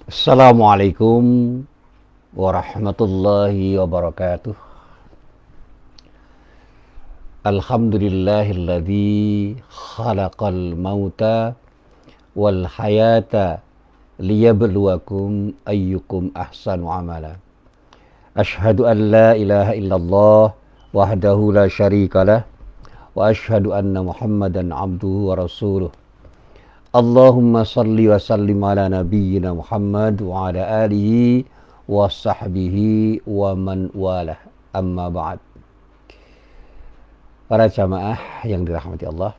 Assalamualaikum warahmatullahi wabarakatuh. Alhamdulillahilladzi khalaqal mauta wal hayata liyabluwakum ayyukum ahsanu amala. Ashhadu an la ilaha illallah wahdahu la syarikalah wa ashhadu anna Muhammadan abduhu wa rasuluh. Allahumma salli wa sallim ala nabiyyina Muhammad wa ala alihi wa sahbihi wa man walah. Amma ba'd. Para jamaah yang dirahmati Allah,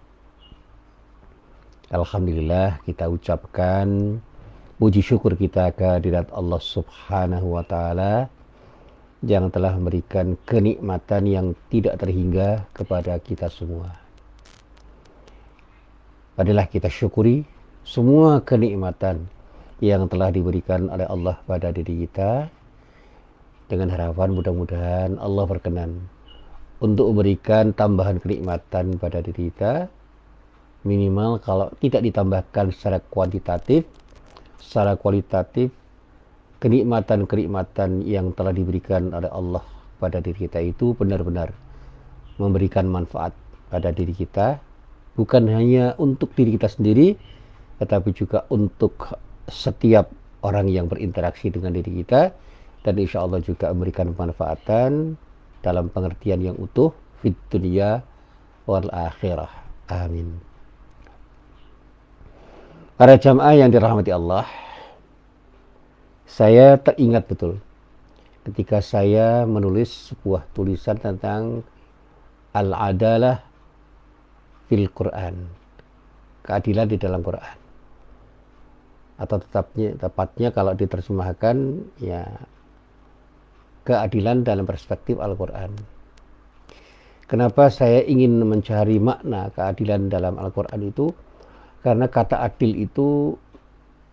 alhamdulillah kita ucapkan puji syukur kita kehadirat Allah Subhanahu wa taala yang telah memberikan kenikmatan yang tidak terhingga kepada kita semua. Adalah kita syukuri semua kenikmatan yang telah diberikan oleh Allah pada diri kita, dengan harapan mudah-mudahan Allah berkenan untuk memberikan tambahan kenikmatan pada diri kita, minimal kalau tidak ditambahkan secara kuantitatif, secara kualitatif, kenikmatan-kenikmatan yang telah diberikan oleh Allah pada diri kita itu benar-benar memberikan manfaat pada diri kita, bukan hanya untuk diri kita sendiri, tetapi juga untuk setiap orang yang berinteraksi dengan diri kita, dan insya Allah juga memberikan manfaatan dalam pengertian yang utuh fid dunya wal akhirah. Amin. Para jamaah yang dirahmati Allah, saya teringat betul ketika saya menulis sebuah tulisan tentang al-adalah fil Quran, keadilan di dalam Quran, atau tepatnya kalau diterjemahkan ya keadilan dalam perspektif Al-Quran. Kenapa saya ingin mencari makna keadilan dalam Al-Quran itu? Karena kata adil itu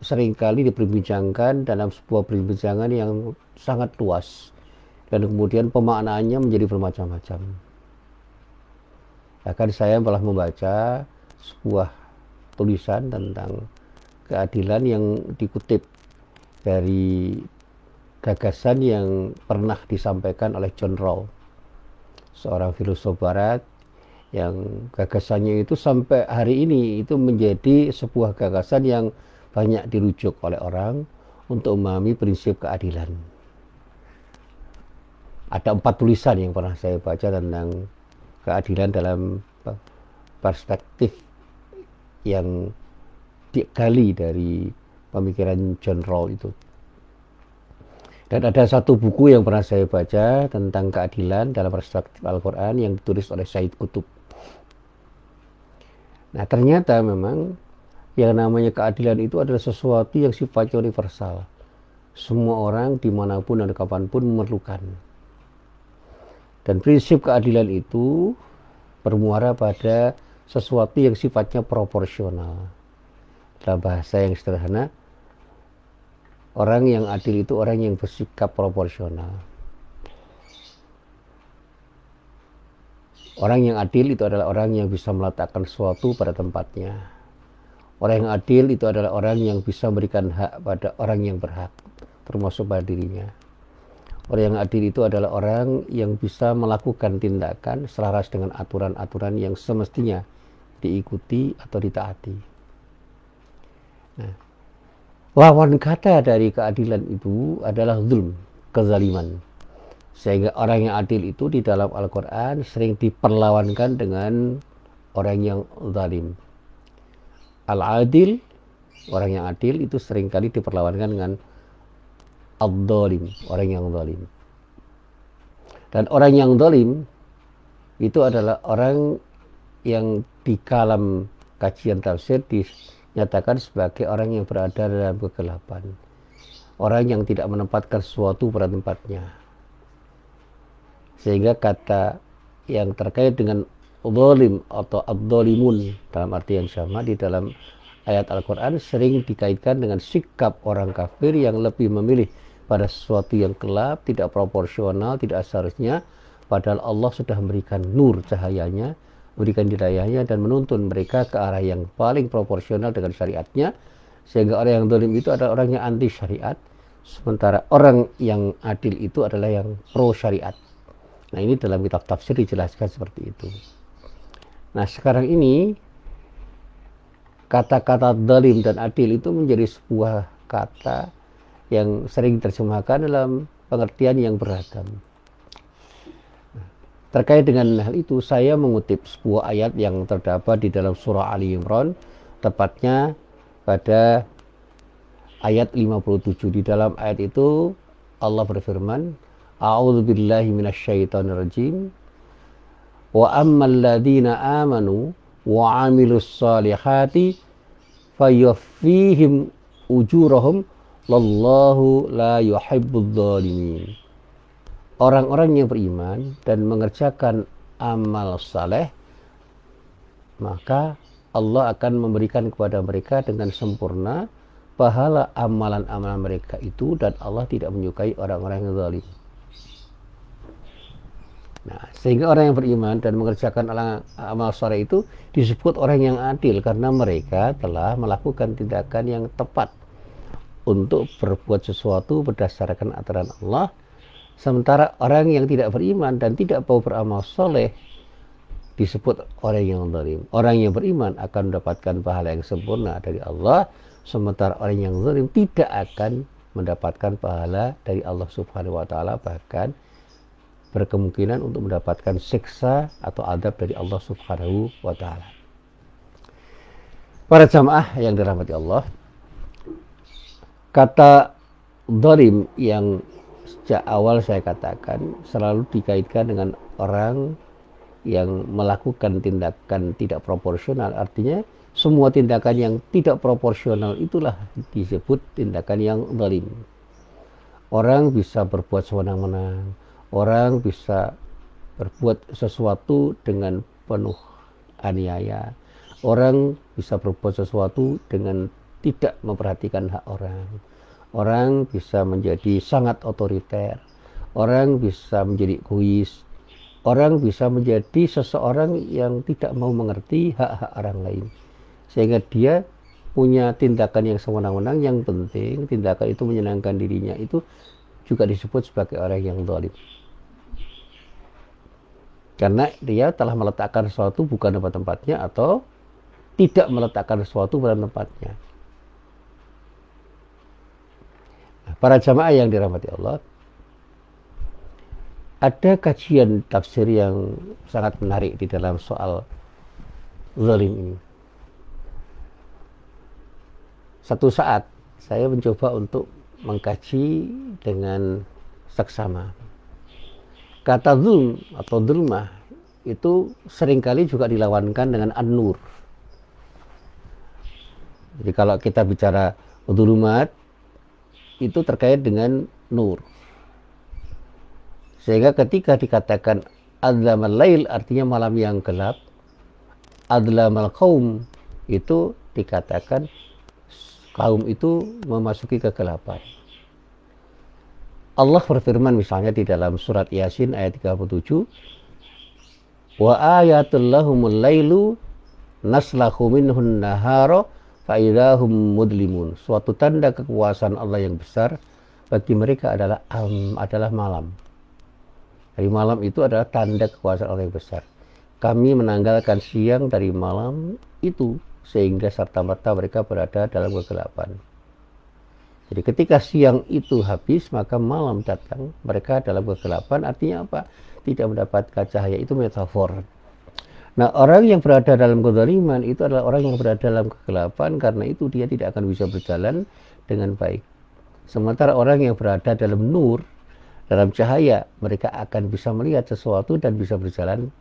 seringkali diperbincangkan dalam sebuah perbincangan yang sangat luas, dan kemudian pemaknaannya menjadi bermacam-macam. Bahkan saya telah membaca sebuah tulisan tentang keadilan yang dikutip dari gagasan yang pernah disampaikan oleh John Rawls, seorang filosof barat yang gagasannya itu sampai hari ini itu menjadi sebuah gagasan yang banyak dirujuk oleh orang untuk memahami prinsip keadilan. Ada 4 tulisan yang pernah saya baca tentang keadilan dalam perspektif yang digali dari pemikiran John Rawls itu. Dan ada satu buku yang pernah saya baca tentang keadilan dalam perspektif Al-Quran yang ditulis oleh Sayyid Qutb. Nah, ternyata memang yang namanya keadilan itu adalah sesuatu yang sifatnya universal. Semua orang dimanapun dan kapanpun memerlukan. Dan prinsip keadilan itu bermuara pada sesuatu yang sifatnya proporsional. Dalam bahasa yang sederhana, orang yang adil itu orang yang bersikap proporsional. Orang yang adil itu adalah orang yang bisa meletakkan sesuatu pada tempatnya. Orang yang adil itu adalah orang yang bisa memberikan hak pada orang yang berhak, termasuk pada dirinya. Orang yang adil itu adalah orang yang bisa melakukan tindakan selaras dengan aturan-aturan yang semestinya diikuti atau ditaati. Nah, lawan kata dari keadilan itu adalah zulm, kezaliman. Sehingga orang yang adil itu di dalam Al-Quran sering diperlawankan dengan orang yang zalim. Al-adil, orang yang adil itu seringkali diperlawankan dengan ad-dhalim, orang yang zalim. Dan orang yang zalim itu adalah orang yang di kalam kajian tafsir dinyatakan sebagai orang yang berada dalam kegelapan, orang yang tidak menempatkan sesuatu pada tempatnya. Sehingga kata yang terkait dengan zalim atau ad-dhalimun dalam arti yang sama di dalam ayat Al-Quran sering dikaitkan dengan sikap orang kafir yang lebih memilih pada sesuatu yang gelap, tidak proporsional, tidak seharusnya, padahal Allah sudah memberikan nur cahayanya, memberikan hidayahnya, dan menuntun mereka ke arah yang paling proporsional dengan syariatnya, Sehingga orang yang zalim itu adalah orang yang anti syariat, sementara orang yang adil itu adalah yang pro syariat. Nah, ini dalam kitab tafsir dijelaskan seperti itu. Nah, sekarang ini kata-kata zalim dan adil itu menjadi sebuah kata yang sering diterjemahkan dalam pengertian yang beragam. Terkait dengan hal itu, saya mengutip sebuah ayat yang terdapat di dalam surah Ali Imran, tepatnya pada ayat 57. Di dalam ayat itu Allah berfirman, A'udzubillahi minasyaitonirrajim. Wa ammal ladzina amanu wa 'amilus solihati fayaffihim ujurahum wallahu la yuhibbudz dzalimin. Orang-orang yang beriman dan mengerjakan amal saleh, maka Allah akan memberikan kepada mereka dengan sempurna pahala amalan-amalan mereka itu, dan Allah tidak menyukai orang-orang yang zalim. Nah, sehingga orang yang beriman dan mengerjakan amal saleh itu disebut orang yang adil karena mereka telah melakukan tindakan yang tepat untuk berbuat sesuatu berdasarkan aturan Allah. Sementara orang yang tidak beriman dan tidak mau beramal soleh disebut orang yang zalim. Orang yang beriman akan mendapatkan pahala yang sempurna dari Allah, sementara orang yang zalim tidak akan mendapatkan pahala dari Allah Subhanahu wa taala, bahkan berkemungkinan untuk mendapatkan siksa atau adab dari Allah Subhanahu wa taala. Para jamaah yang dirahmati Allah, kata zalim yang sejak awal saya katakan selalu dikaitkan dengan orang yang melakukan tindakan tidak proporsional. Artinya semua tindakan yang tidak proporsional itulah disebut tindakan yang zalim. Orang bisa berbuat sewenang-wenang, orang bisa berbuat sesuatu dengan penuh aniaya, orang bisa berbuat sesuatu dengan tidak memperhatikan hak orang. Orang bisa menjadi sangat otoriter, orang bisa menjadi egois, orang bisa menjadi seseorang yang tidak mau mengerti hak-hak orang lain. Sehingga dia punya tindakan yang sewenang-wenang, yang penting tindakan itu menyenangkan dirinya, itu juga disebut sebagai orang yang zalim. Karena dia telah meletakkan sesuatu bukan pada tempatnya atau tidak meletakkan sesuatu pada tempatnya. Para jamaah yang dirahmati Allah, ada kajian tafsir yang sangat menarik di dalam soal zalim ini. Satu saat saya mencoba untuk mengkaji dengan seksama. Kata zulm atau zulmah itu seringkali juga dilawankan dengan an-nur. Jadi kalau kita bicara zulumat, itu terkait dengan nur. Sehingga ketika dikatakan adlamal lail, artinya malam yang gelap, adlamal qaum, itu dikatakan kaum itu memasuki kegelapan. Allah berfirman misalnya di dalam surat Yasin ayat 37, wa ayatul lahumul lailu naslahu minhun nahara fa'idahum mudlimun. Suatu tanda kekuasaan Allah yang besar bagi mereka adalah malam. Dari malam itu adalah tanda kekuasaan Allah yang besar. Kami menanggalkan siang dari malam itu sehingga serta-merta mereka berada dalam kegelapan. Jadi ketika siang itu habis, maka malam datang, mereka dalam kegelapan. Artinya apa? Tidak mendapatkan cahaya. Itu metafor. Nah, orang yang berada dalam kezaliman itu adalah orang yang berada dalam kegelapan, karena itu dia tidak akan bisa berjalan dengan baik. Sementara orang yang berada dalam nur, dalam cahaya, mereka akan bisa melihat sesuatu dan bisa berjalan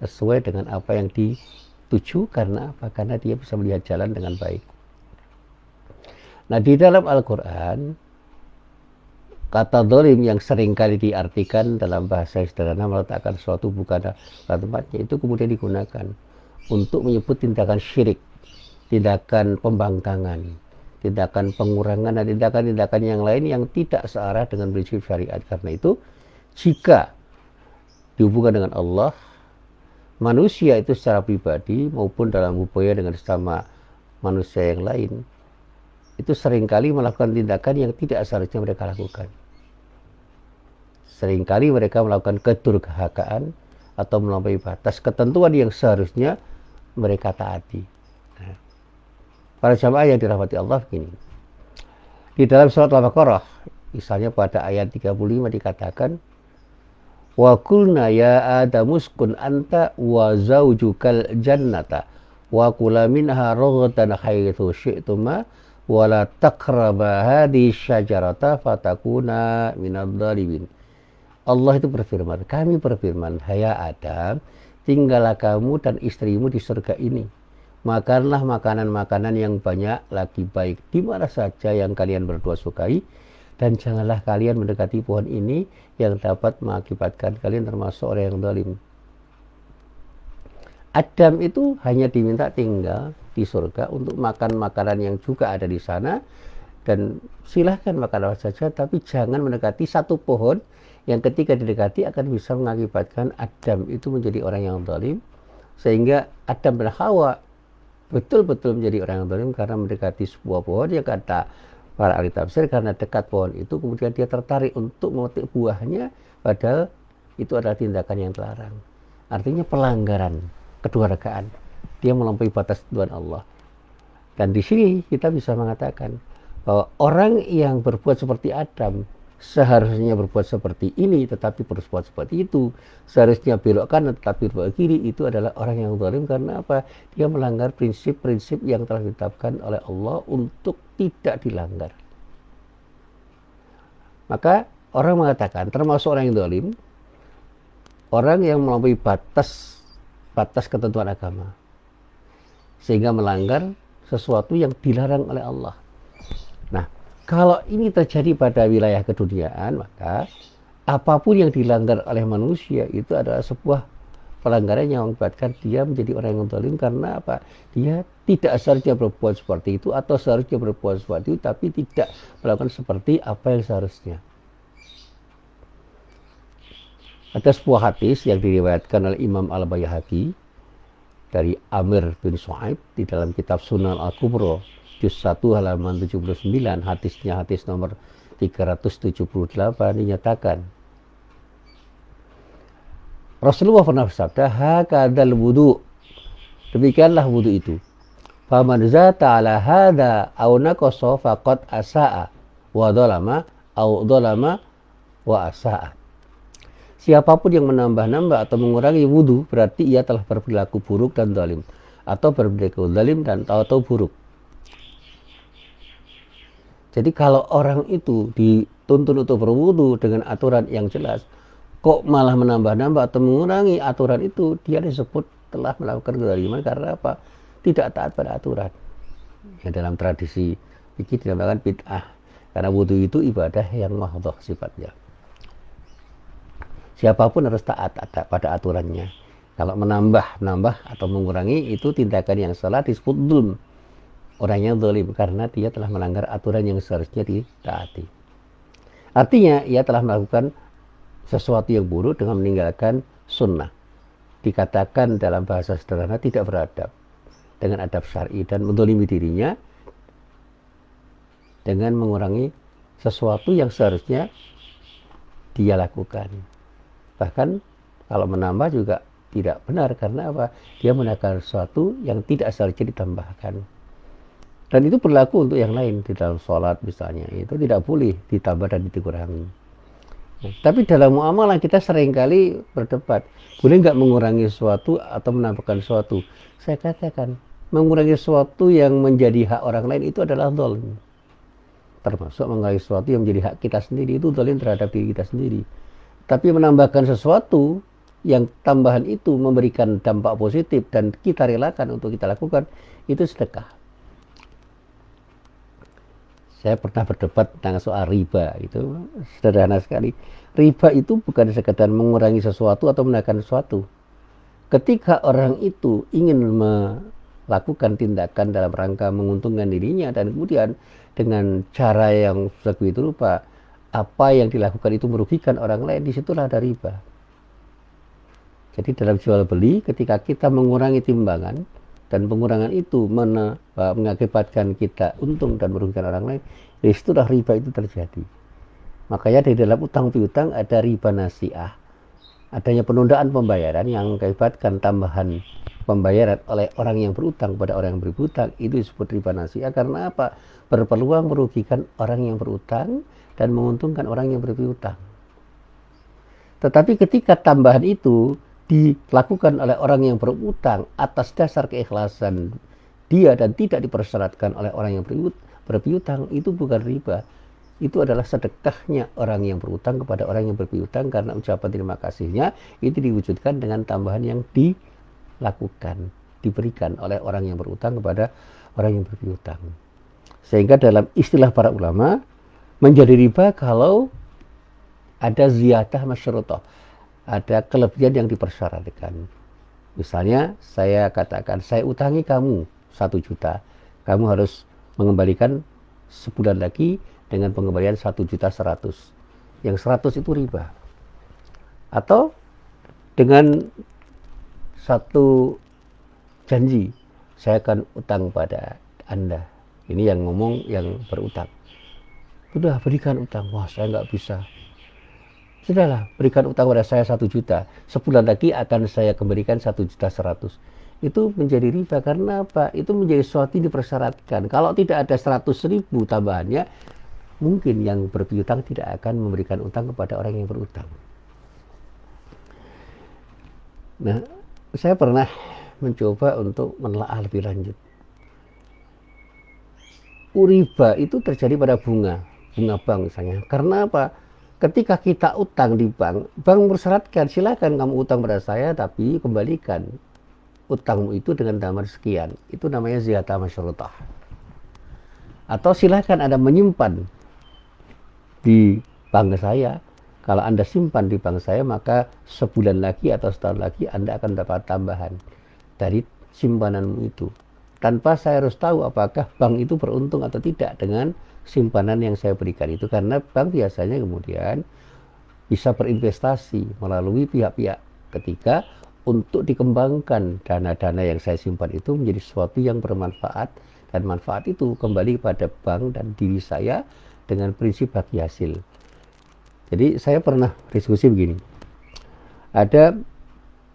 sesuai dengan apa yang dituju. Karena apa? Karena dia bisa melihat jalan dengan baik. Nah, di dalam Al-Quran, kata zalim yang seringkali diartikan dalam bahasa sederhana meletakkan sesuatu bukan pada tempatnya, itu kemudian digunakan untuk menyebut tindakan syirik, tindakan pembangkangan, tindakan pengurangan, dan tindakan-tindakan yang lain yang tidak searah dengan prinsip syariat. Karena itu, jika dihubungkan dengan Allah, manusia itu secara pribadi maupun dalam hubungannya dengan sesama manusia yang lain, itu seringkali melakukan tindakan yang tidak seharusnya mereka lakukan. Seringkali mereka melakukan kedurhakaan atau melampaui batas ketentuan yang seharusnya mereka taati. Nah, para jamaah yang dirahmati Allah begini. Di dalam surat Al-Baqarah, misalnya pada ayat 35 dikatakan, wa qulna ya adamuskun anta wa zaujukal jannata wa kula minha raghadan haitsu syi'tuma wa la taqraba hadhihi syajarata fatakuna minadh dhalimin. Allah itu berfirman, kami berfirman, hai Adam, tinggallah kamu dan istrimu di surga ini. Makanlah makanan-makanan yang banyak lagi baik di mana saja yang kalian berdua sukai, dan janganlah kalian mendekati pohon ini yang dapat mengakibatkan kalian termasuk orang yang zalim. Adam itu hanya diminta tinggal di surga untuk makan makanan yang juga ada di sana, dan silahkan makan apa saja, tapi jangan mendekati satu pohon yang ketika didekati akan bisa mengakibatkan Adam itu menjadi orang yang zalim, sehingga Adam dan Hawa betul-betul menjadi orang yang zalim karena mendekati sebuah pohon yang kata para ahli tafsir karena dekat pohon itu kemudian dia tertarik untuk memetik buahnya, padahal itu adalah tindakan yang terlarang. Artinya pelanggaran kedurhakaan, dia melampaui batas Tuhan Allah. Dan di sini kita bisa mengatakan bahwa orang yang berbuat seperti Adam seharusnya berbuat seperti ini tetapi berbuat seperti itu, seharusnya belok kanan tetapi belok kiri, itu adalah orang yang zalim. Karena apa? Dia melanggar prinsip-prinsip yang telah ditetapkan oleh Allah untuk tidak dilanggar. Maka orang mengatakan termasuk orang yang zalim orang yang melampaui batas ketentuan agama sehingga melanggar sesuatu yang dilarang oleh Allah. Nah, kalau ini terjadi pada wilayah keduniaan, maka apapun yang dilanggar oleh manusia itu adalah sebuah pelanggaran yang mengakibatkan dia menjadi orang yang zalim. Karena apa? Dia tidak seharusnya berbuat seperti itu, atau seharusnya berbuat seperti itu tapi tidak melakukan seperti apa yang seharusnya. Ada sebuah hadis yang diriwayatkan oleh Imam Al-Baihaqi dari Amir bin Shu'aib di dalam kitab Sunan Al-Kubra juz 1 halaman 79, hadisnya hadis nomor 378, dinyatakan Rasulullah pernah bersabda, hakadzal wudu, demikianlah wudu itu. Faman zata ala hadza aw naqasa faqad asaa wa dzalama aw dzalama wa asaa. Siapapun yang menambah-nambah atau mengurangi wudu berarti ia telah berperilaku buruk dan zalim, atau berperilaku zalim dan atau buruk. Jadi kalau orang itu dituntun untuk berwudu dengan aturan yang jelas, kok malah menambah-nambah atau mengurangi aturan itu, dia disebut telah melakukan kezaliman. Karena apa? Tidak taat pada aturan. Ya, dalam tradisi fikih dinamakan bid'ah. Karena wudu itu ibadah yang mahdhah sifatnya. Siapapun harus taat pada aturannya. Kalau menambah atau mengurangi itu tindakan yang salah, disebut dzulm. Orangnya zalim karena dia telah melanggar aturan yang seharusnya ditaati. Artinya ia telah melakukan sesuatu yang buruk dengan meninggalkan sunnah. Dikatakan dalam bahasa sederhana tidak beradab dengan adab syar'i dan menzalimi dirinya dengan mengurangi sesuatu yang seharusnya dia lakukan. Bahkan kalau menambah juga tidak benar. Karena apa? Dia menambahkan sesuatu yang tidak seharusnya ditambahkan. Dan itu berlaku untuk yang lain. Di dalam sholat misalnya, itu tidak boleh ditambah dan dikurangi. Nah, tapi dalam muamalah kita seringkali berdebat, boleh nggak mengurangi sesuatu atau menambahkan sesuatu? Saya katakan, mengurangi sesuatu yang menjadi hak orang lain itu adalah zalim. Termasuk mengurangi sesuatu yang menjadi hak kita sendiri, itu zalim terhadap diri kita sendiri. Tapi menambahkan sesuatu yang tambahan itu memberikan dampak positif dan kita relakan untuk kita lakukan, itu sedekah. Saya pernah berdebat tentang soal riba, itu sederhana sekali. Riba itu bukan sekedar mengurangi sesuatu atau menaikkan sesuatu. Ketika orang itu ingin melakukan tindakan dalam rangka menguntungkan dirinya, dan kemudian dengan cara yang begitu rupa, apa yang dilakukan itu merugikan orang lain, disitulah ada riba. Jadi dalam jual beli, ketika kita mengurangi timbangan, dan pengurangan itu mengakibatkan kita untung dan merugikan orang lain, di situlah riba itu terjadi. Makanya di dalam utang piutang ada riba nasi'ah, adanya penundaan pembayaran yang mengakibatkan tambahan pembayaran oleh orang yang berutang pada orang yang beri hutang, itu disebut riba nasi'ah. Karena apa? Berpeluang merugikan orang yang berutang dan menguntungkan orang yang beri hutang. Tetapi ketika tambahan itu dilakukan oleh orang yang berutang atas dasar keikhlasan dia dan tidak dipersyaratkan oleh orang yang berpiutang, itu bukan riba. Itu adalah sedekahnya orang yang berutang kepada orang yang berpiutang, karena ucapan terima kasihnya itu diwujudkan dengan tambahan yang dilakukan, diberikan oleh orang yang berutang kepada orang yang berpiutang. Sehingga dalam istilah para ulama, menjadi riba kalau ada ziyadah masyrutoh, ada kelebihan yang dipersyaratkan. Misalnya saya katakan, saya utangi kamu 1 juta, kamu harus mengembalikan sebulan lagi dengan pengembalian 1.100.000. Yang 100 itu riba. Atau dengan satu janji, saya akan utang pada Anda. Ini yang ngomong yang berutang. Sudah, berikan utang. Wah, saya nggak bisa. Sudahlah, berikan utang pada saya 1 juta. Sebulan lagi akan saya kembalikan 1.100.000. Itu menjadi riba. Karena apa? Itu menjadi sesuatu yang dipersyaratkan. Kalau tidak ada 100.000 tambahannya, mungkin yang berpiutang tidak akan memberikan utang kepada orang yang berutang. Nah, saya pernah mencoba untuk menelaah lebih lanjut. Riba itu terjadi pada bunga bank misalnya. Karena apa? Ketika kita utang di bank bersyaratkan, silakan kamu utang pada saya, tapi kembalikan utangmu itu dengan tambahan sekian. Itu namanya ziyadah masyrutoh. Atau silakan Anda menyimpan di bank saya. Kalau Anda simpan di bank saya, maka sebulan lagi atau setahun lagi Anda akan dapat tambahan dari simpananmu itu. Tanpa saya harus tahu apakah bank itu beruntung atau tidak dengan simpanan yang saya berikan itu. Karena bank biasanya kemudian bisa berinvestasi melalui pihak-pihak ketiga untuk dikembangkan dana-dana yang saya simpan itu menjadi sesuatu yang bermanfaat, dan manfaat itu kembali kepada bank dan diri saya dengan prinsip bagi hasil. Jadi saya pernah diskusi begini, ada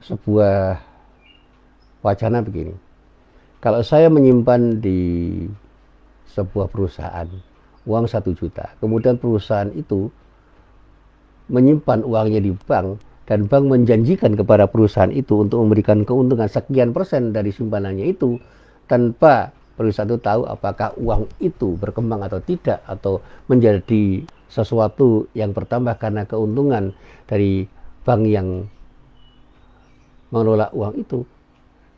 sebuah wacana begini, kalau saya menyimpan di sebuah perusahaan uang 1 juta, kemudian perusahaan itu menyimpan uangnya di bank, dan bank menjanjikan kepada perusahaan itu untuk memberikan keuntungan sekian persen dari simpanannya itu, tanpa perusahaan itu tahu apakah uang itu berkembang atau tidak, atau menjadi sesuatu yang bertambah karena keuntungan dari bank yang mengelola uang itu,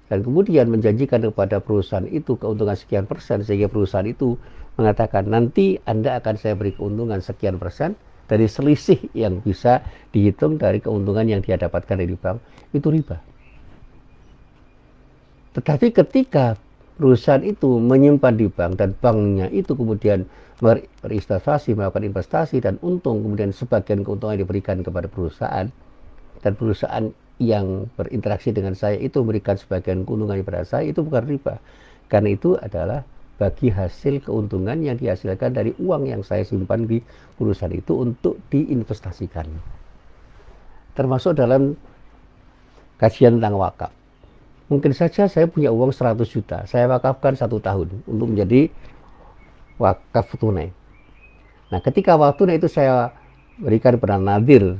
dan kemudian menjanjikan kepada perusahaan itu keuntungan sekian persen, sehingga perusahaan itu mengatakan nanti Anda akan saya beri keuntungan sekian persen dari selisih yang bisa dihitung dari keuntungan yang dia dapatkan dari bank, itu riba. Tetapi ketika perusahaan itu menyimpan di bank dan banknya itu kemudian berinvestasi, melakukan investasi dan untung, kemudian sebagian keuntungan diberikan kepada perusahaan, dan perusahaan yang berinteraksi dengan saya itu memberikan sebagian keuntungan kepada saya, itu bukan riba. Karena itu adalah bagi hasil keuntungan yang dihasilkan dari uang yang saya simpan di perusahaan itu untuk diinvestasikan. Termasuk dalam kajian tentang wakaf. Mungkin saja saya punya uang 100 juta, saya wakafkan 1 tahun untuk menjadi wakaf tunai. Nah, ketika wakaf tunai itu saya berikan kepada nadir,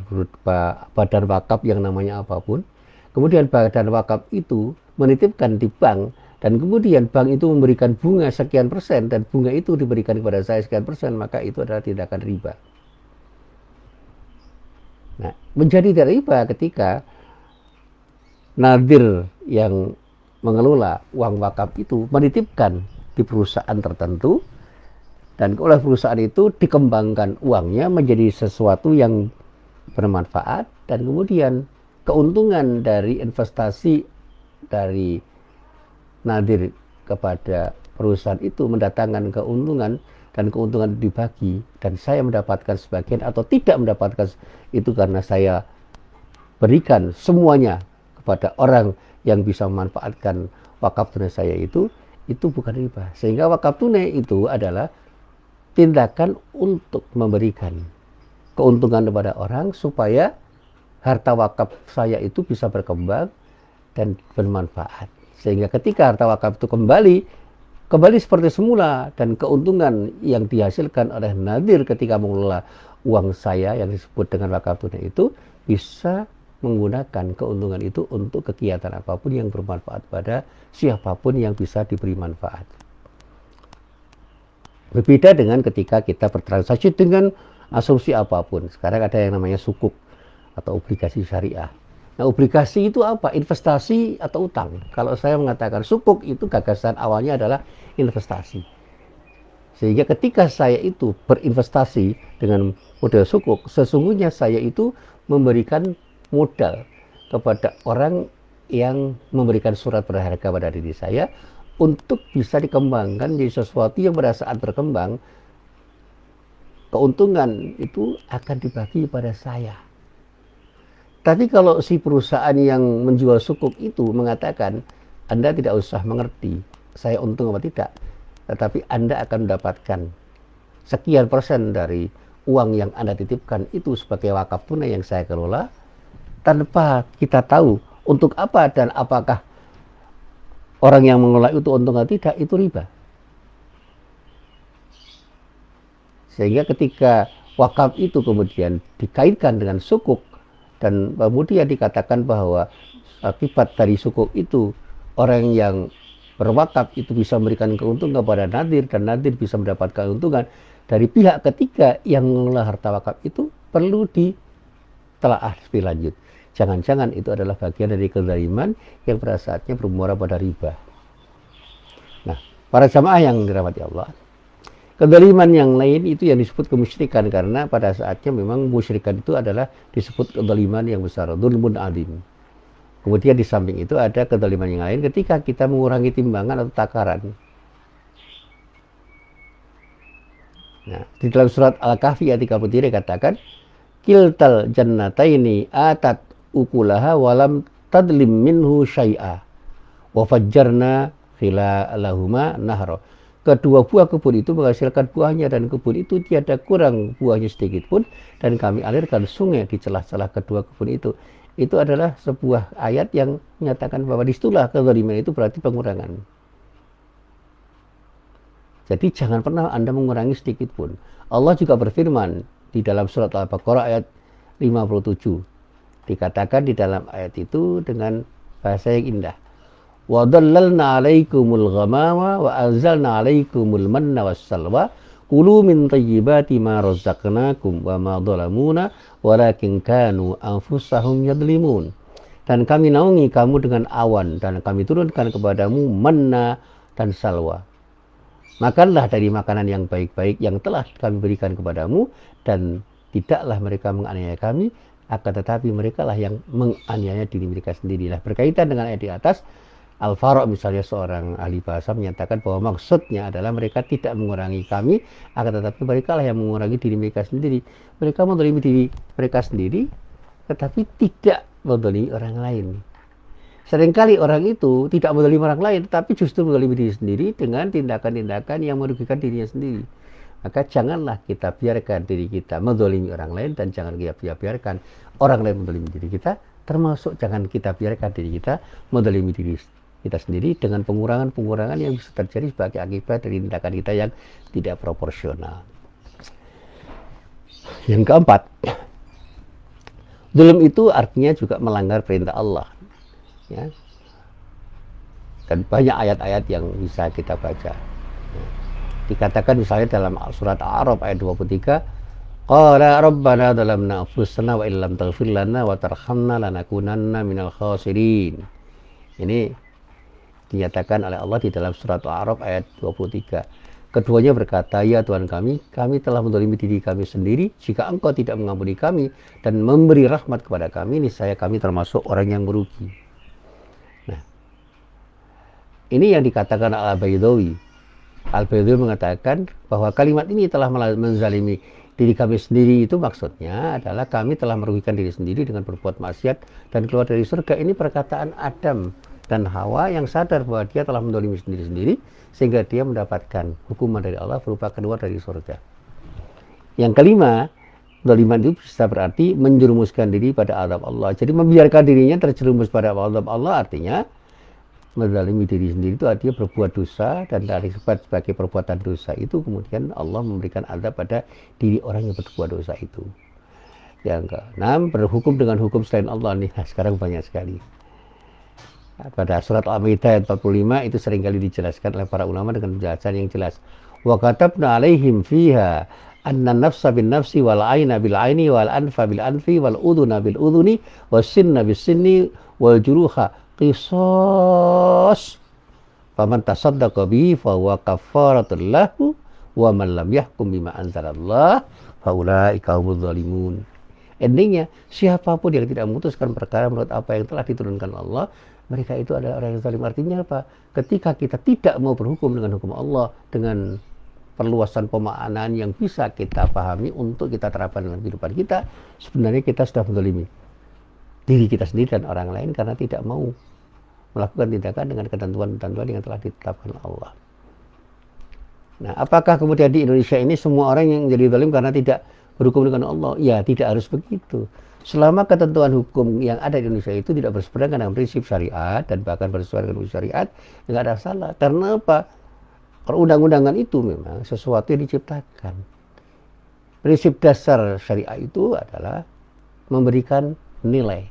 badan wakaf yang namanya apapun, kemudian badan wakaf itu menitipkan di bank, dan kemudian bank itu memberikan bunga sekian persen, dan bunga itu diberikan kepada saya sekian persen, maka itu adalah tindakan riba. Nah, menjadi tidak riba ketika nadir yang mengelola uang wakaf itu menitipkan di perusahaan tertentu, dan oleh perusahaan itu dikembangkan uangnya menjadi sesuatu yang bermanfaat, dan kemudian keuntungan dari investasi dari nadir kepada perusahaan itu mendatangkan keuntungan, dan keuntungan dibagi, dan saya mendapatkan sebagian atau tidak mendapatkan itu karena saya berikan semuanya kepada orang yang bisa memanfaatkan wakaf tunai saya itu itu bukan riba. Sehingga wakaf tunai itu adalah tindakan untuk memberikan keuntungan kepada orang supaya harta wakaf saya itu bisa berkembang dan bermanfaat. Sehingga ketika harta wakaf itu kembali seperti semula, dan keuntungan yang dihasilkan oleh nadir ketika mengelola uang saya yang disebut dengan wakaf tunai itu bisa menggunakan keuntungan itu untuk kegiatan apapun yang bermanfaat pada siapapun yang bisa diberi manfaat. Berbeda dengan ketika kita bertransaksi dengan asumsi apapun. Sekarang ada yang namanya sukuk atau obligasi syariah. Nah, obligasi itu apa? Investasi atau utang. Kalau saya mengatakan sukuk itu gagasan awalnya adalah investasi. Sehingga ketika saya itu berinvestasi dengan model sukuk, sesungguhnya saya itu memberikan modal kepada orang yang memberikan surat berharga pada diri saya untuk bisa dikembangkan jadi sesuatu yang pada saat berkembang, keuntungan itu akan dibagi pada saya. Tapi kalau si perusahaan yang menjual sukuk itu mengatakan, Anda tidak usah mengerti saya untung atau tidak, tetapi Anda akan mendapatkan sekian persen dari uang yang Anda titipkan itu sebagai wakaf tunai yang saya kelola, tanpa kita tahu untuk apa dan apakah orang yang mengelola itu untung atau tidak, itu riba. Sehingga ketika wakaf itu kemudian dikaitkan dengan sukuk, dan kemudian dikatakan bahwa akibat dari sukuk itu orang yang berwakaf itu bisa memberikan keuntungan kepada nadir, dan nadir bisa mendapatkan keuntungan dari pihak ketiga yang mengelola harta wakaf itu, perlu ditelaah lebih lanjut. Jangan-jangan itu adalah bagian dari kezaliman yang pada saatnya bermuara pada riba. Nah, para jamaah yang dirahmati Allah, kezaliman yang lain itu yang disebut kemusyrikan, karena pada saatnya memang musyrikan itu adalah disebut kezaliman yang besar, dzulmun adzim. Kemudian di samping itu ada kezaliman yang lain ketika kita mengurangi timbangan atau takaran. Nah, di dalam surat Al-Kahfi ayat 33 dikatakan, kiltal jannataini atat ukulaha walam tadlim minhu syai'a wa fajjarna khilalahuma nahra. Kedua buah kebun itu menghasilkan buahnya, dan kebun itu tiada kurang buahnya sedikit pun, dan kami alirkan sungai di celah-celah kedua kebun itu. Itu adalah sebuah ayat yang menyatakan bahwa disitulah kezaliman itu berarti pengurangan. Jadi jangan pernah Anda mengurangi sedikit pun. Allah juga berfirman di dalam surat Al-Baqarah ayat 57. Dikatakan di dalam ayat itu dengan bahasa yang indah. Wa dhallalna 'alaikumul ghamama wa anzalna 'alaikumul manna wassalwa kulu min thayyibati ma razaqnakum wa ma dhalamuna walakin kanu anfusahum yadlimun. Dan kami naungi kamu dengan awan, dan kami turunkan kepadamu manna dan salwa. Makanlah dari makanan yang baik-baik yang telah kami berikan kepadamu, dan tidaklah mereka menganiaya kami, akan tetapi mereka lah yang menganiaya diri mereka sendiri. Nah, berkaitan dengan ayat di atas, Al-Faruq misalnya seorang ahli bahasa menyatakan bahwa maksudnya adalah mereka tidak mengurangi kami, akan tetapi mereka lah yang mengurangi diri mereka sendiri. Mereka menzalimi diri mereka sendiri, tetapi tidak menzalimi orang lain. Seringkali orang itu tidak menzalimi orang lain, tetapi justru menzalimi diri sendiri dengan tindakan-tindakan yang merugikan dirinya sendiri. Maka janganlah kita biarkan diri kita menzalimi orang lain, dan jangan kita biarkan orang lain menzalimi diri kita, termasuk jangan kita biarkan diri kita menzalimi diri kita sendiri dengan pengurangan-pengurangan yang bisa terjadi sebagai akibat dari tindakan kita yang tidak proporsional. Yang keempat, zulm itu artinya juga melanggar perintah Allah. Ya. Dan banyak ayat-ayat yang bisa kita baca. Ya. Dikatakan misalnya dalam surat Al-A'raf ayat 23, qala rabbana dhalamna anfusana wa illam taghfir lana wa tarhamna lanakunanna minal khasirin. Ini dinyatakan oleh Allah di dalam surat Al-A'raf ayat 23. Keduanya berkata, ya Tuhan kami telah menzalimi diri kami sendiri. Jika Engkau tidak mengampuni kami dan memberi rahmat kepada kami, niscaya kami termasuk orang yang merugi. Nah, ini yang dikatakan Al-Baydawi. Al-Baydawi mengatakan bahwa kalimat ini telah menzalimi diri kami sendiri, itu maksudnya adalah kami telah merugikan diri sendiri dengan berbuat maksiat dan keluar dari surga. Ini perkataan Adam dan Hawa yang sadar bahwa dia telah mendolimi sendiri-sendiri, sehingga dia mendapatkan hukuman dari Allah berupa keluar dari surga. Yang kelima, doliman itu bisa berarti menjerumuskan diri pada azab Allah. Jadi membiarkan dirinya terjerumus pada azab Allah artinya menzalimi diri sendiri, itu artinya berbuat dosa, dan dari sebab sebagai perbuatan dosa itu kemudian Allah memberikan azab pada diri orang yang berbuat dosa itu. Yang keenam, berhukum dengan hukum selain Allah nih. Nah, sekarang banyak sekali. Pada surat Al-Maidah ayat 45 itu seringkali dijelaskan oleh para ulama dengan penjelasan yang jelas. Wa katabna alaihim fiha anna nafsa bin nafsi wal aina bil aini wal anfa bil anfi wal udhuna bil udhuni was sinna bis sinni wal juruha qisas. Faman tasaddaqa bihi fa huwa kaffaratul lahu wa man lam yahkum bima anzalallah fa ulaika humudz zalimun. Endingnya, siapapun yang tidak memutuskan perkara menurut apa yang telah diturunkan Allah, mereka itu adalah orang yang zalim. Artinya apa? Ketika kita tidak mau berhukum dengan hukum Allah, dengan perluasan pemahaman yang bisa kita pahami untuk kita terapkan dalam kehidupan kita, sebenarnya kita sudah menzalimi diri kita sendiri dan orang lain karena tidak mau melakukan tindakan dengan ketentuan-ketentuan yang telah ditetapkan Allah. Nah, apakah kemudian di Indonesia ini semua orang yang jadi zalim karena tidak berhukum dengan Allah? Ya, tidak harus begitu. Selama ketentuan hukum yang ada di Indonesia itu tidak berseberangan dengan prinsip syariat dan bahkan bersesuaian dengan syariat, nggak ada salah. Karena apa? Perundang-undangan itu memang sesuatu yang diciptakan. Prinsip dasar syariat itu adalah memberikan nilai,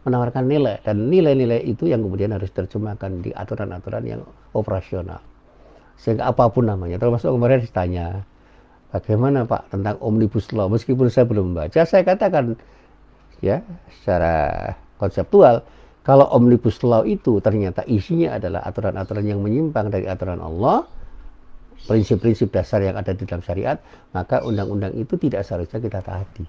menawarkan nilai, dan nilai-nilai itu yang kemudian harus diterjemahkan di aturan-aturan yang operasional. Sehingga apapun namanya, termasuk kemarin ditanya, bagaimana Pak tentang Omnibus Law? Meskipun saya belum membaca, saya katakan ya secara konseptual, kalau Omnibus Law itu ternyata isinya adalah aturan-aturan yang menyimpang dari aturan Allah, prinsip-prinsip dasar yang ada di dalam syariat, maka undang-undang itu tidak seharusnya kita taati.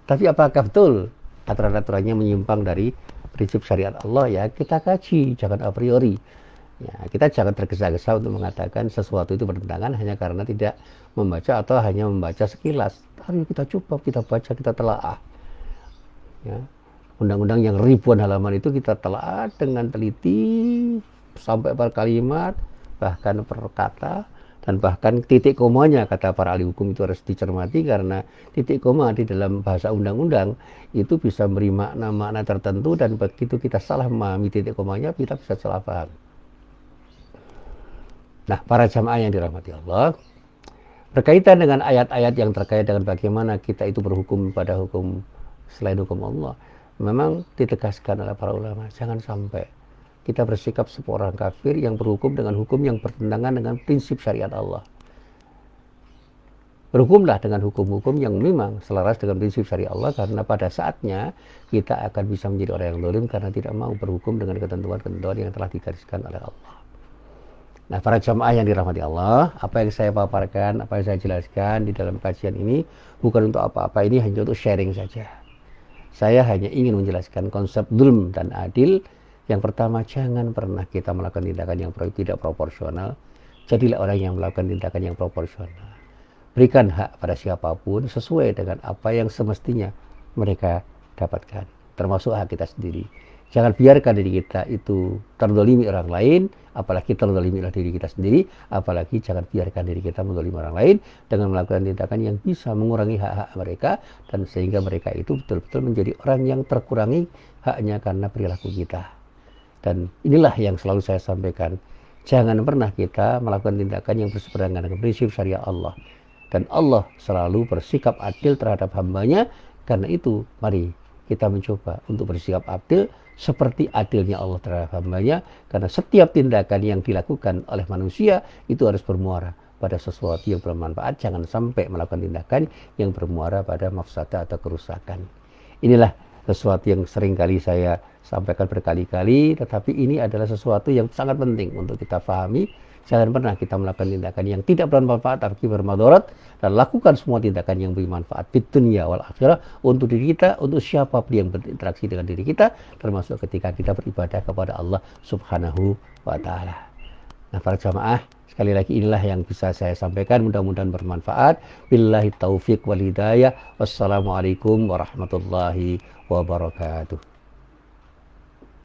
Tapi apakah betul aturan-aturannya menyimpang dari prinsip syariat Allah? Ya kita kaji, jangan a priori. Ya, kita jangan tergesa-gesa untuk mengatakan sesuatu itu bertentangan hanya karena tidak membaca atau hanya membaca sekilas. Ayo kita coba, kita baca, kita telaah. Ya, undang-undang yang ribuan halaman itu kita telaah dengan teliti sampai per kalimat, bahkan per kata, dan bahkan titik komanya, kata para ahli hukum itu harus dicermati karena titik koma di dalam bahasa undang-undang itu bisa memberi makna-makna tertentu, dan begitu kita salah memahami titik komanya, kita bisa salah paham. Nah, para jamaah yang dirahmati Allah, berkaitan dengan ayat-ayat yang terkait dengan bagaimana kita itu berhukum pada hukum selain hukum Allah, memang ditegaskan oleh para ulama, jangan sampai kita bersikap seperti orang kafir yang berhukum dengan hukum yang bertentangan dengan prinsip syariat Allah. Berhukumlah dengan hukum-hukum yang memang selaras dengan prinsip syariat Allah, karena pada saatnya kita akan bisa menjadi orang yang zalim karena tidak mau berhukum dengan ketentuan-ketentuan yang telah digariskan oleh Allah. Nah, para jamaah yang dirahmati Allah, apa yang saya paparkan, apa yang saya jelaskan di dalam kajian ini bukan untuk apa-apa, ini hanya untuk sharing saja. Saya hanya ingin menjelaskan konsep zulm dan adil. Yang pertama, jangan pernah kita melakukan tindakan yang tidak proporsional. Jadilah orang yang melakukan tindakan yang proporsional. Berikan hak pada siapapun sesuai dengan apa yang semestinya mereka dapatkan, termasuk hak kita sendiri. Jangan biarkan diri kita itu terdolimi orang lain, apalagi terdolimi oleh diri kita sendiri, apalagi jangan biarkan diri kita mendolimi orang lain dengan melakukan tindakan yang bisa mengurangi hak-hak mereka, dan sehingga mereka itu betul-betul menjadi orang yang terkurangi haknya karena perilaku kita. Dan inilah yang selalu saya sampaikan, jangan pernah kita melakukan tindakan yang berseberangan dengan prinsip syariat Allah. Dan Allah selalu bersikap adil terhadap hambanya, karena itu mari kita mencoba untuk bersikap adil seperti adilnya Allah terhadap hambanya, karena setiap tindakan yang dilakukan oleh manusia itu harus bermuara pada sesuatu yang bermanfaat. Jangan sampai melakukan tindakan yang bermuara pada mafsadah atau kerusakan. Inilah sesuatu yang sering kali saya sampaikan berkali-kali, tetapi ini adalah sesuatu yang sangat penting untuk kita pahami. Jangan pernah kita melakukan tindakan yang tidak bermanfaat tapi bermadarat, dan lakukan semua tindakan yang bermanfaat di dunia wal akhirah untuk diri kita, untuk siapapun yang berinteraksi dengan diri kita, termasuk ketika kita beribadah kepada Allah Subhanahu wa Ta'ala. Nah, para jamaah, sekali lagi inilah yang bisa saya sampaikan, mudah-mudahan bermanfaat. Billahi taufiq wal hidayah. Wassalamualaikum warahmatullahi wabarakatuh.